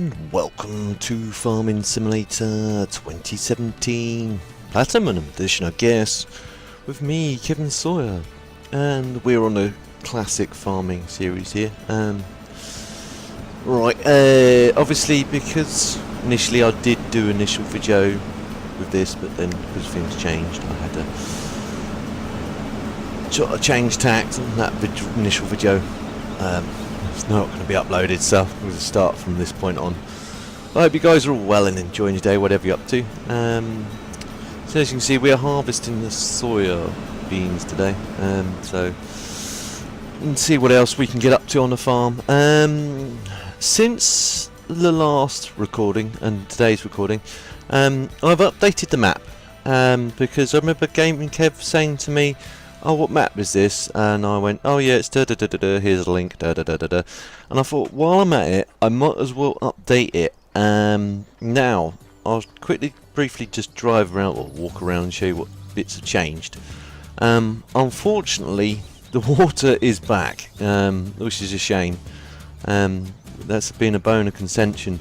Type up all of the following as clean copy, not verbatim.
and welcome to Farming Simulator 2017 Platinum Edition, I guess, with me, Kevin Sawyer, and we're on a classic farming series here. Obviously because initially I did do an initial video with this, but then because things changed I had to change tact, and that initial video it's not going to be uploaded, so I'm going to start from this point on. I hope you guys are all well and enjoying your day, whatever you're up to. So as you can see, we are harvesting the soya beans today, so and see what else we can get up to on the farm. Since the last recording and today's recording, I've updated the map, because I remember Gaming Kev saying to me, "Oh, what map is this?" And I went, "Oh yeah, it's da da da da da, here's a link, da da da da da." And I thought, while I'm at it, I might as well update it. Now, I'll briefly just drive around or walk around and show you what bits have changed. Unfortunately, the water is back, which is a shame. That's been a bone of contention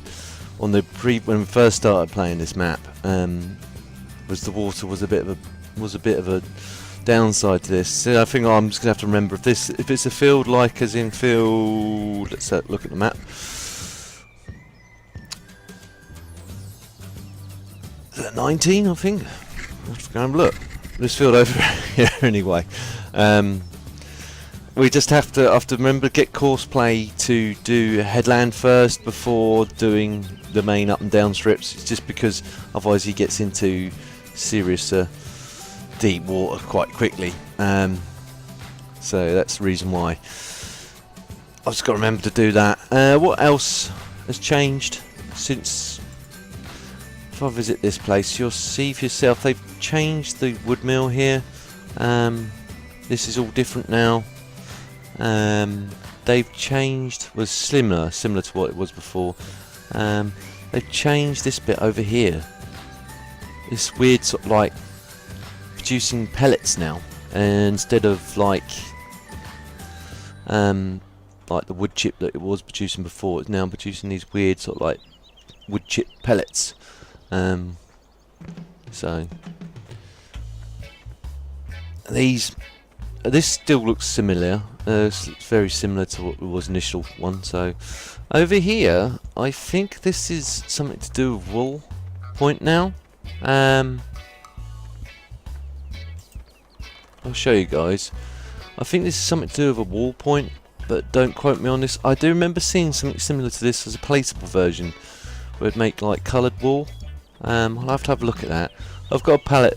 on the when we first started playing this map. Was the water was a bit of a downside to this. So I think I'm just gonna have to remember if it's a field, like as in field. Let's look at the map. Is that 19? I think. Let's go and look. This field over here anyway. We just have to remember to get course play to do headland first before doing the main up and down strips. It's just because otherwise he gets into serious deep water quite quickly, so that's the reason why I've just got to remember to do that. What else has changed since? If I visit this place, you'll see for yourself they've changed the wood mill here. This is all different now. They've changed, was similar to what it was before. They've changed this bit over here, this weird sort of like producing pellets now, instead of like the wood chip that it was producing before. It's now producing these weird sort of like wood chip pellets. So this still looks similar. It's very similar to what was initial one. So over here, I think this is something to do with wool point now. I'll show you guys. I think this is something to do with a wall point, but don't quote me on this. I do remember seeing something similar to this as a placeable version, where it'd make like coloured wool. I'll have to have a look at that. I've got a pallet,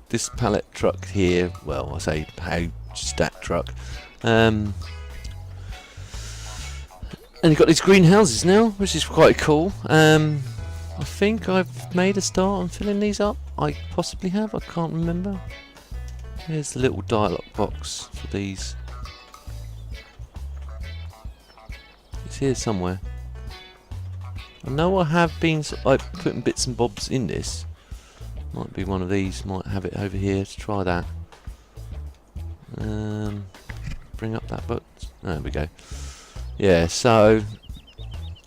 this pallet truck here. Well, I say hay stack truck. And you've got these greenhouses now, which is quite cool. I think I've made a start on filling these up. I possibly have. I can't remember. Here's the little dialogue box for these. It's here somewhere. I know I have been putting bits and bobs in this. Might be one of these. Might have it over here to try that. Bring up that book. There we go. Yeah. So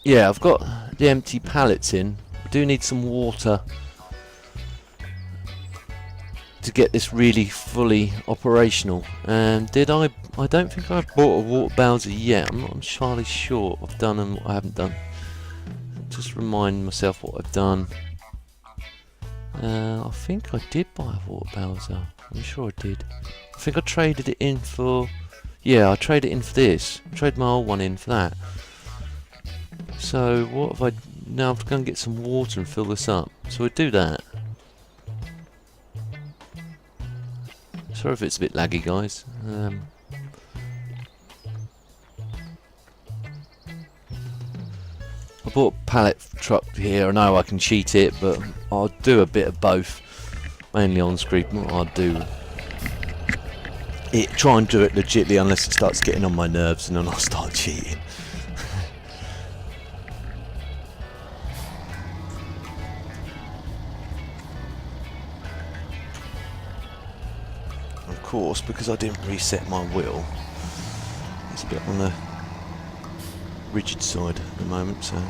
yeah, I've got the empty pallets in. I do need some water to get this really fully operational. And I don't think I've bought a water bowser yet. I'm not entirely sure what I've done and what I haven't done. Just remind myself what I've done. I think I did buy a water bowser. I'm sure I did. I think I traded it in for, yeah, I traded it in for this. I traded my old one in for that. So what have I, now I have to go and get some water and fill this up. So I do that. Sorry if it's a bit laggy, guys. I bought a pallet truck here. I know I can cheat it, but I'll do a bit of both. Mainly on screen. I'll do it. Try and do it legitly, unless it starts getting on my nerves, and then I'll start cheating. Of course, because I didn't reset my wheel, it's a bit on the rigid side at the moment, so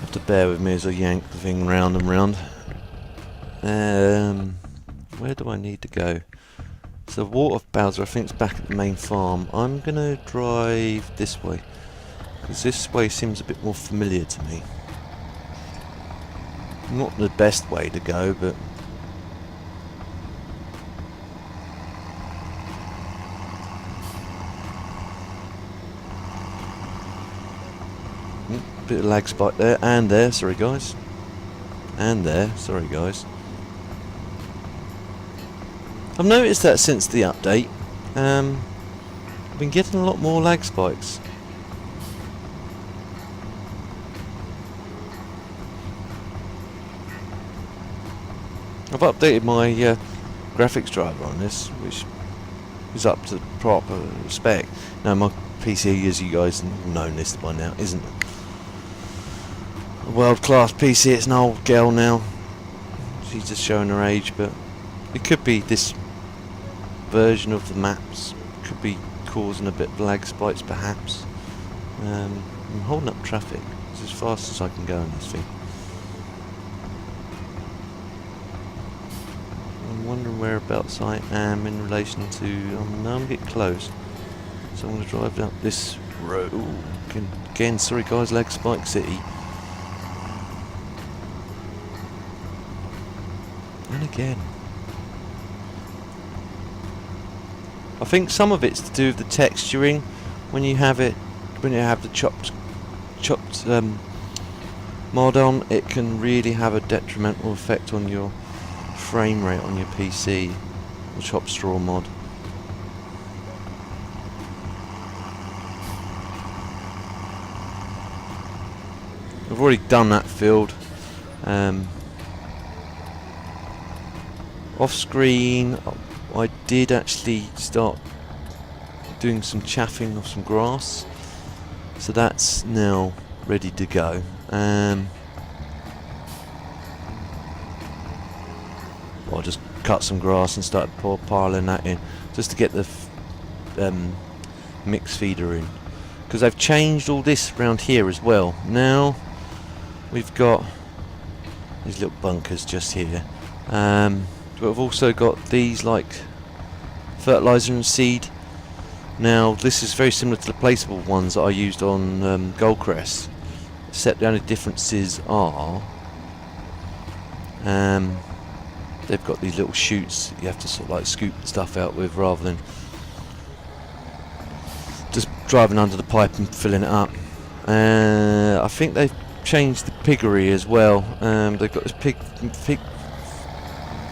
Have to bear with me as I yank the thing round and round. Where do I need to go? So water bowser, I think it's back at the main farm. I'm gonna drive this way because this way seems a bit more familiar to me. Not the best way to go, but bit of lag spike there and there. Sorry guys, and there. Sorry guys. I've noticed that since the update, I've been getting a lot more lag spikes. I've updated my graphics driver on this, which is up to proper spec. Now my PC, as you guys have known this by now, isn't a world-class PC. It's an old girl now. She's just showing her age, but it could be this version of the maps could be causing a bit of lag spikes, perhaps. I'm holding up traffic. It's as fast as I can go on this thing. I'm wondering whereabouts I am in relation to. Now I'm getting close, so I'm going to drive up this road. Ooh, again, sorry guys, lag spike city. And again. I think some of it's to do with the texturing. When you have it, when you have the chopped mod on, it can really have a detrimental effect on your frame rate on your PC. The chopped straw mod. I've already done that field. Off screen, I did actually start doing some chaffing of some grass, so that's now ready to go. I just cut some grass and started piling that in, just to get the mix feeder in, because I've changed all this around here as well. Now we've got these little bunkers just here. But I've also got these like fertilizer and seed. Now this is very similar to the placeable ones that I used on Goldcrest, except the only differences are they've got these little chutes you have to sort of like scoop stuff out with, rather than just driving under the pipe and filling it up. I think they've changed the piggery as well. They've got this pig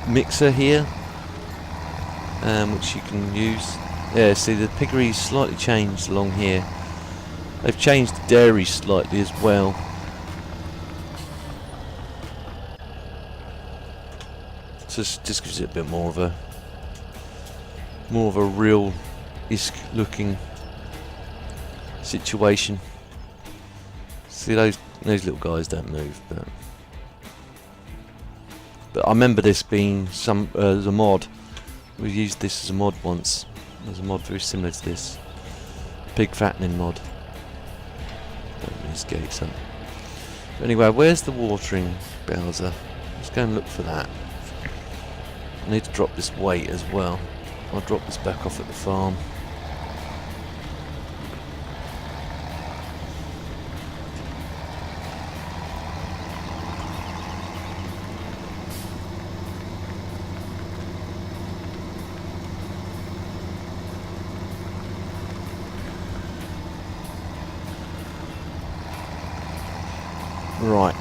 mixer here, which you can use. Yeah, see the piggery's slightly changed along here. They've changed the dairy slightly as well. Just gives it a bit more of a real-ish looking situation. See those little guys don't move, but I remember this being as a mod. We used this as a mod once. There's a mod very similar to this. Pig fattening mod. Don't these gates up. But anyway, where's the watering bowser? Let's go and look for that. I need to drop this weight as well. I'll drop this back off at the farm. Right.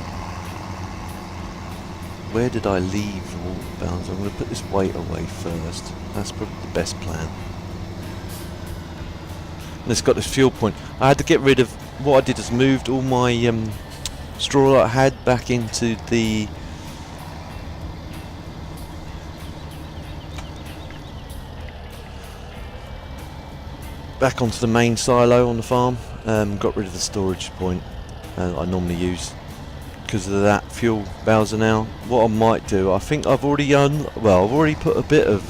Where did I leave the water bowser? I'm going to put this weight away first. That's probably the best plan. And it's got this fuel point. I had to get rid of, what I did is moved all my straw that I had back into the back onto the main silo on the farm. Got rid of the storage point I normally use because of that fuel bowser. Now what I might do, I think I've already put a bit of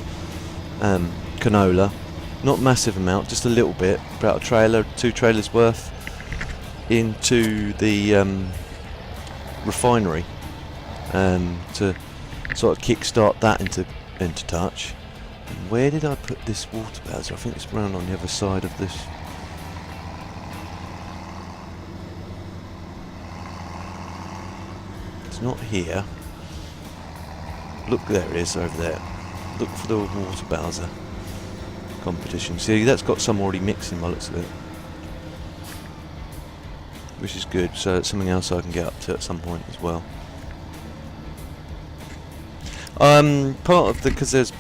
canola, not massive amount, just a little bit, about a trailer, 2 trailers worth, into the refinery to sort of kick-start that into touch. And where did I put this water bowser? I think it's round on the other side of this. It's not here. Look, there it is over there. Look for the water bowser competition. See, that's got some already mixing by the looks of it, which is good. So it's something else I can get up to at some point as well. Part of the, because there's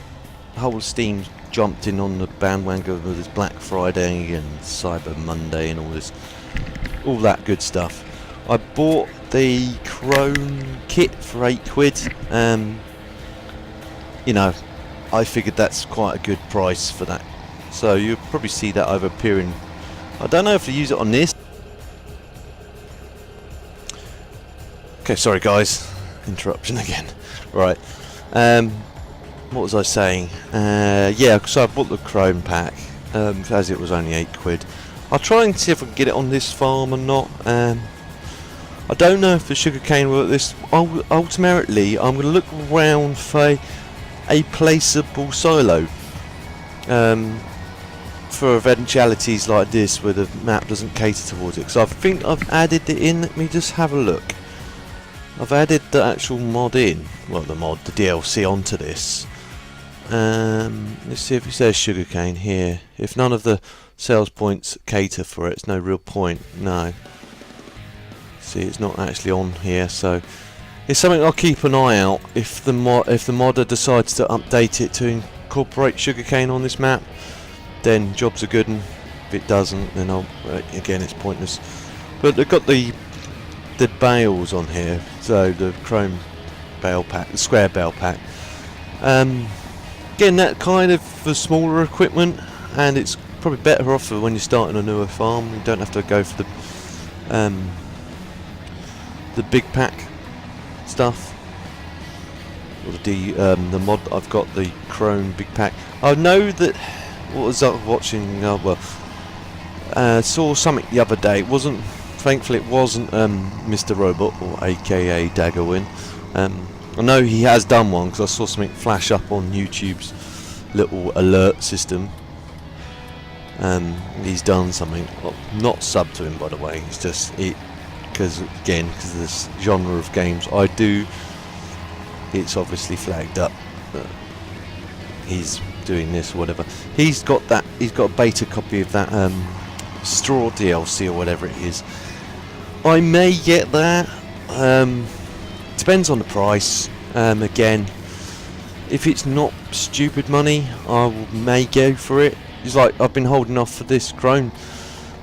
whole Steam jumped in on the bandwagon with this Black Friday and Cyber Monday and all that good stuff. I bought the Chrome kit for £8. You know, I figured that's quite a good price for that. So you'll probably see that over appearing. I don't know if to use it on this. Okay, sorry guys, interruption again. Right. What was I saying? Yeah, so I bought the Chrome pack, as it was only £8. I'll try and see if I can get it on this farm or not. I don't know if the sugarcane will. This ultimately, I'm going to look around for a placeable silo for eventualities like this where the map doesn't cater towards it. So I think I've added it in. Let me just have a look. I've added the actual mod in. Well, the DLC onto this. Let's see if it says sugarcane here. If none of the sales points cater for it, it's no real point. No. See, it's not actually on here, so it's something I'll keep an eye out. If the modder decides to update it to incorporate sugarcane on this map, then jobs are good, and if it doesn't, then again it's pointless. But they've got the bales on here, so the Chrome bale pack, the square bale pack. Again, that kind of for smaller equipment, and it's probably better off for when you're starting a newer farm. You don't have to go for the big pack stuff. Or the mod I've got, the Chrome big pack. I know that. What was I watching? Saw something the other day. It wasn't. Thankfully, it wasn't Mr. Robot, or AKA Daggerwin. I know he has done one because I saw something flash up on YouTube's little alert system. He's done something. Well, not sub to him, by the way. It's just it because of this genre of games I do. It's obviously flagged up that he's doing this or whatever. He's got that. He's got a beta copy of that Straw DLC or whatever it is. I may get that. Depends on the price. Again, if it's not stupid money, I may go for it. It's like I've been holding off for this Chrome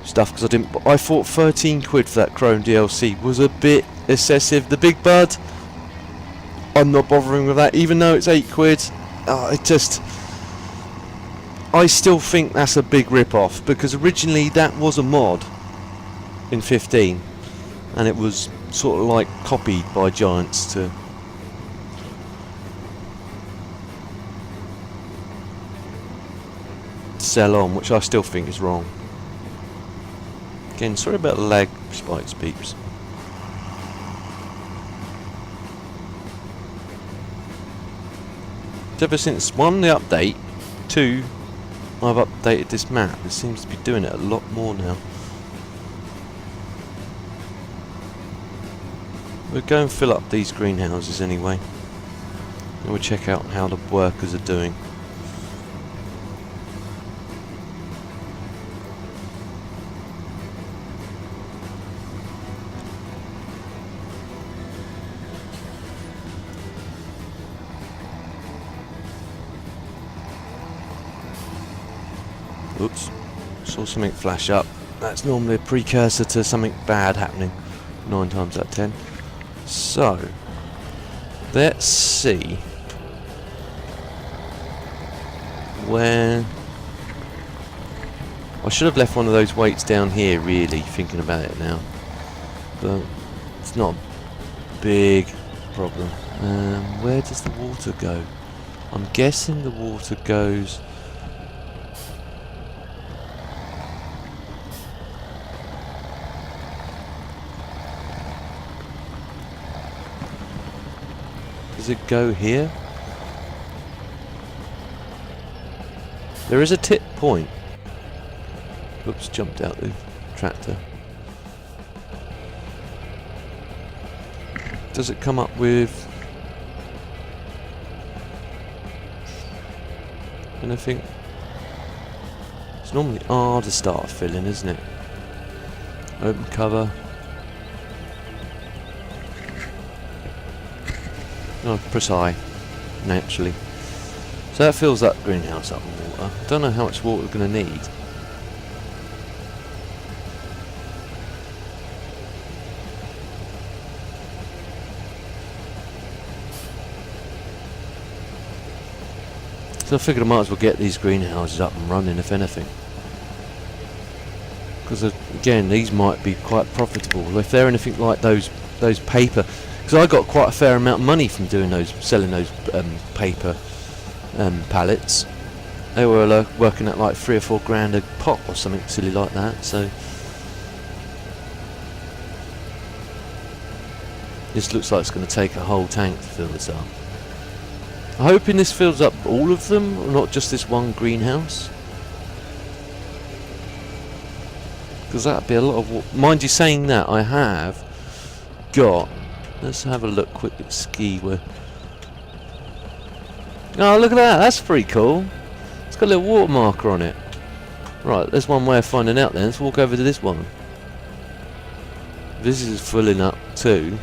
stuff because I thought £13 for that Chrome DLC was a bit excessive. The big bud, I'm not bothering with that, even though it's £8. I still think that's a big rip-off because originally that was a mod in 15, and it was sort of like copied by Giants to sell on, which I still think is wrong. Again, sorry about the lag, Spikes peeps. Ever since one, the update, two, I've updated this map. It seems to be doing it a lot more now. We'll go and fill up these greenhouses anyway, and we'll check out how the workers are doing. Oops, saw something flash up. That's normally a precursor to something bad happening 9 times out of 10. So, let's see where I should have left one of those weights down here, really, thinking about it now, but it's not a big problem. Where does the water go? I'm guessing the water goes Does it go here? There is a tip point. Oops, jumped out the tractor. Does it come up with anything? It's normally R to start filling, isn't it? Open cover. Oh, press I, naturally. So that fills that greenhouse up with water. I don't know how much water we're going to need. So I figured I might as well get these greenhouses up and running, if anything. Because again, these might be quite profitable. If they're anything like those paper, because I got quite a fair amount of money from doing those, selling those paper pallets. They were working at like 3 or 4 grand a pop or something silly like that. So this looks like it's going to take a whole tank to fill this up. I'm hoping this fills up all of them, or not just this one greenhouse. Because that'd be a lot of water. Mind you, saying that, I have got... Let's have a look quick at ski where... Oh, look at that! That's pretty cool. It's got a little water marker on it. Right, there's one way of finding out then. Let's walk over to this one. This is filling up too.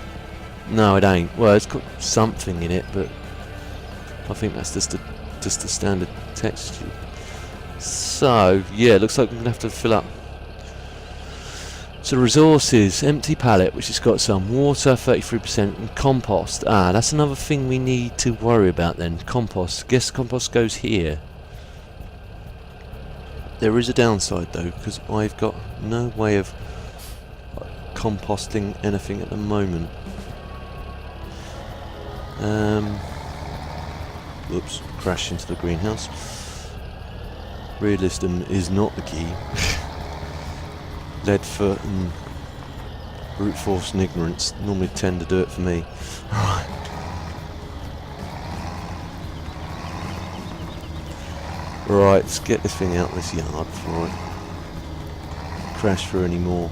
No, it ain't. Well, it's got something in it, but I think that's just a standard texture. So, yeah, it looks like we're going to have to fill up. So resources, empty pallet, which has got some water, 33%, and compost. Ah, that's another thing we need to worry about then. Compost. Guess compost goes here. There is a downside though, because I've got no way of composting anything at the moment. Whoops, crashed into the greenhouse. Realism is not the key. Lead foot and brute force and ignorance normally tend to do it for me. Right, let's get this thing out of this yard before I crash through any more.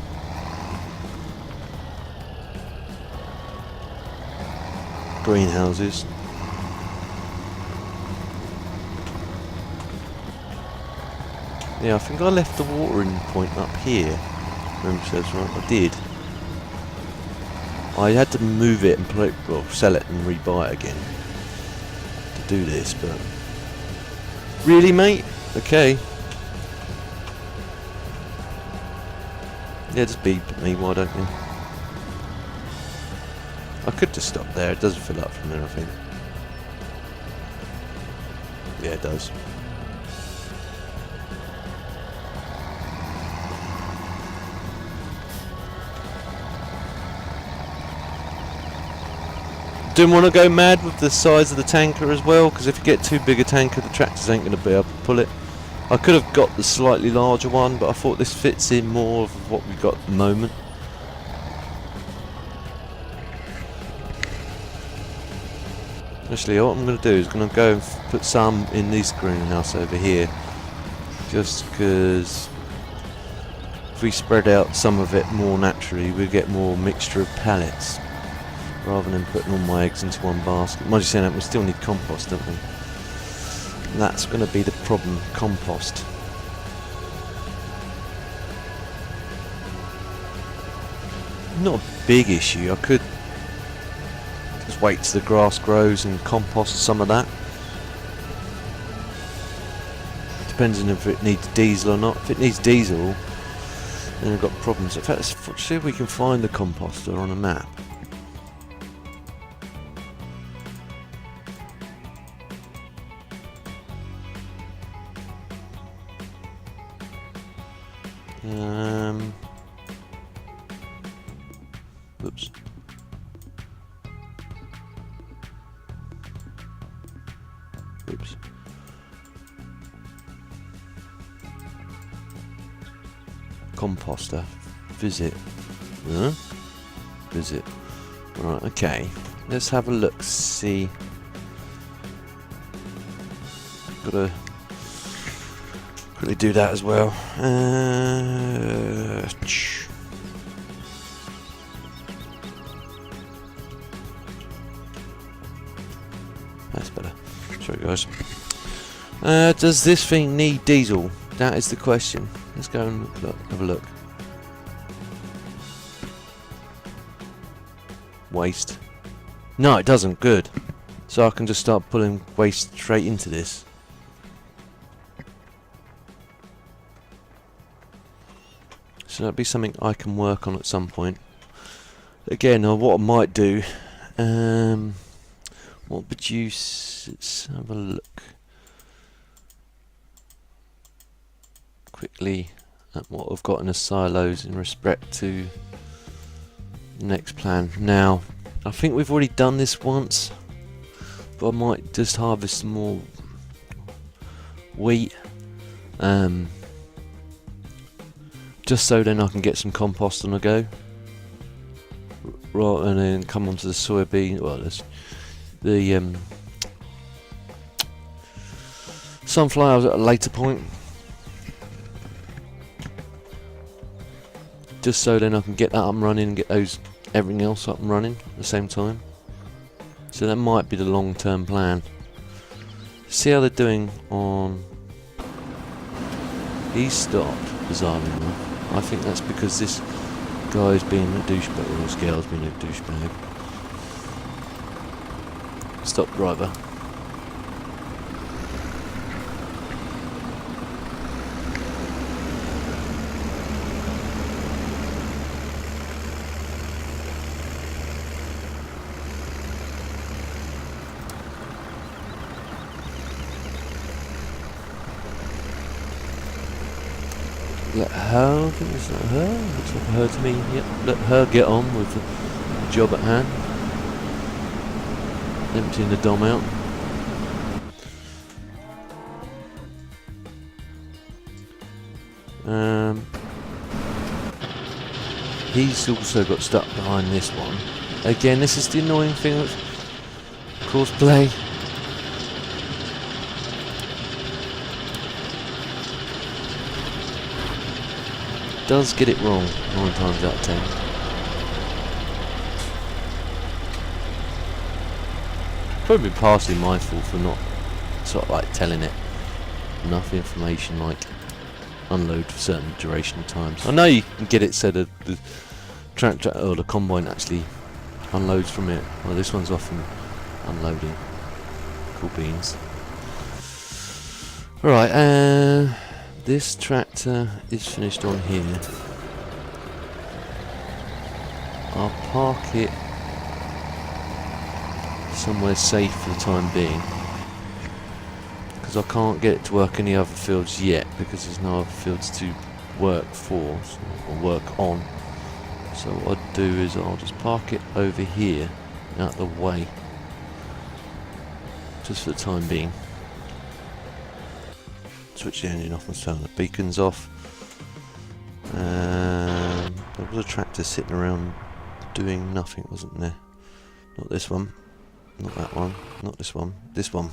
Greenhouses. Yeah, I think I left the watering point up here. Remember says right, I did. I had to move it and play, well, sell it and rebuy it again to do this, but really, mate? Okay. Yeah, just beep at me, why don't you? I could just stop there, it doesn't fill up from there, I think. Yeah, it does. Didn't want to go mad with the size of the tanker as well, because if you get too big a tanker, the tractors ain't going to be able to pull it. I could have got the slightly larger one, but I thought this fits in more of what we've got at the moment. Actually, what I'm going to do is going to go and put some in this greenhouse over here, just because if we spread out some of it more naturally, we get more mixture of pellets, rather than putting all my eggs into one basket. Mind you saying that, we still need compost, don't we? And that's going to be the problem, compost. Not a big issue. I could just wait till the grass grows and compost some of that. Depends on if it needs diesel or not. If it needs diesel, then I've got problems. In fact, let's see if we can find the composter on a map. Oops. Oops. Composter. Visit. Huh? Visit. Right, okay. let's have a look. See, gotta quickly do that as well. That's better. Sorry, guys. Does this thing need diesel? That is the question. Let's go and have a look. Waste. No, it doesn't. Good. So I can just start pulling waste straight into this. So that'd be something I can work on at some point. Again, what I might do, what produce? Let's have a look quickly at what I've got in the silos in respect to the next plan. Now, I think we've already done this once, but I might just harvest some more wheat. Just so then I can get some compost on the go, right, and then come onto the soybean. Well, there's the sunflowers at a later point, just so then I can get that up and running and get everything else up and running at the same time. So that might be the long-term plan. See how they're doing on. He's stopped, bizarrely enough. I think that's because this guy's being a douchebag, or this girl's being a douchebag. Stop, driver. Let her, I think it's not her, looks like her to me, yep, let her get on with the job at hand. Emptying the dom out. He's also got stuck behind this one. Again, this is the annoying thing with courseplay. Does get it wrong 9 times out of 10. Probably partially my fault for not sort of like telling it enough information, like unload for certain duration of times. I know you can get it so that the tractor or the combine actually unloads from it. Well, this one's often unloading. Cool beans. Alright, this tractor is finished on here. I'll park it somewhere safe for the time being, because I can't get it to work any other fields yet, because there's no other fields to work for or work on. So what I'll do is I'll just park it over here out the way, just for the time being. Switch the engine off and turn the beacons off. There was a tractor sitting around doing nothing, wasn't there? Not this one. Not that one. Not this one. This one.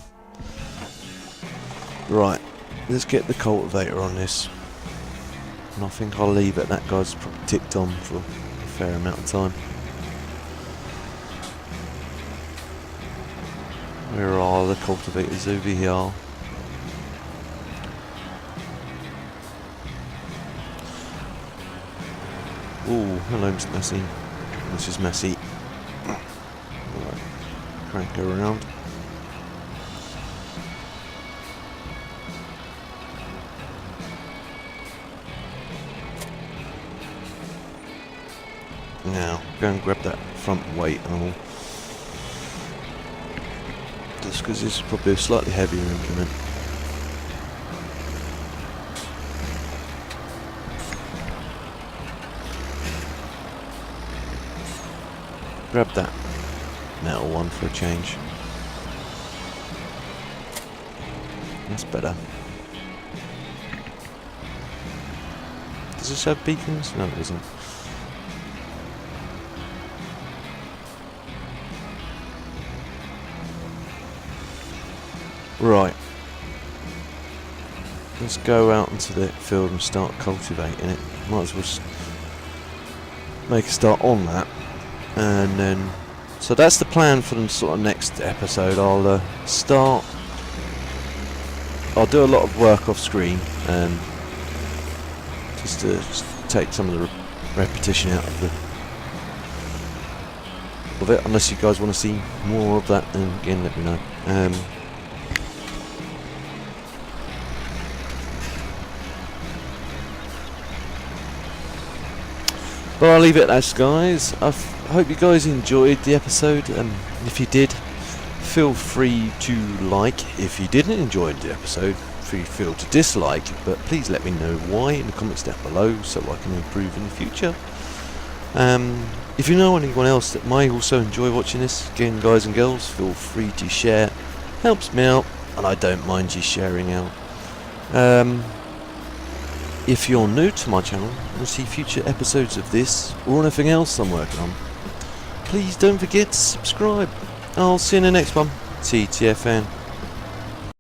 Right. Let's get the cultivator on this. And I think I'll leave it. That guy's probably ticked on for a fair amount of time. Where are the cultivators? Over here. Oh, hello, Mr. Messy. Mrs. Messy. Alright, crank her around. Now, go and grab that front weight and all. Just because this is probably a slightly heavier implement. Grab that metal one for a change. That's better. Does this have beacons? No, it doesn't. Right. Let's go out into the field and start cultivating it. Might as well make a start on that. And then, so that's the plan for the sort of next episode. I'll do a lot of work off screen, just to take some of the repetition out of it. Unless you guys want to see more of that, then again let me know. But I'll leave it at that, guys. I hope you guys enjoyed the episode. If you did, feel free to like. If you didn't enjoy the episode, feel to dislike. But please let me know why in the comments down below, so I can improve in the future. If you know anyone else that might also enjoy watching this, again, guys and girls, feel free to share. Helps me out, and I don't mind you sharing out. If you're new to my channel and want to see future episodes of this or anything else I'm working on, please don't forget to subscribe. I'll see you in the next one. TTFN.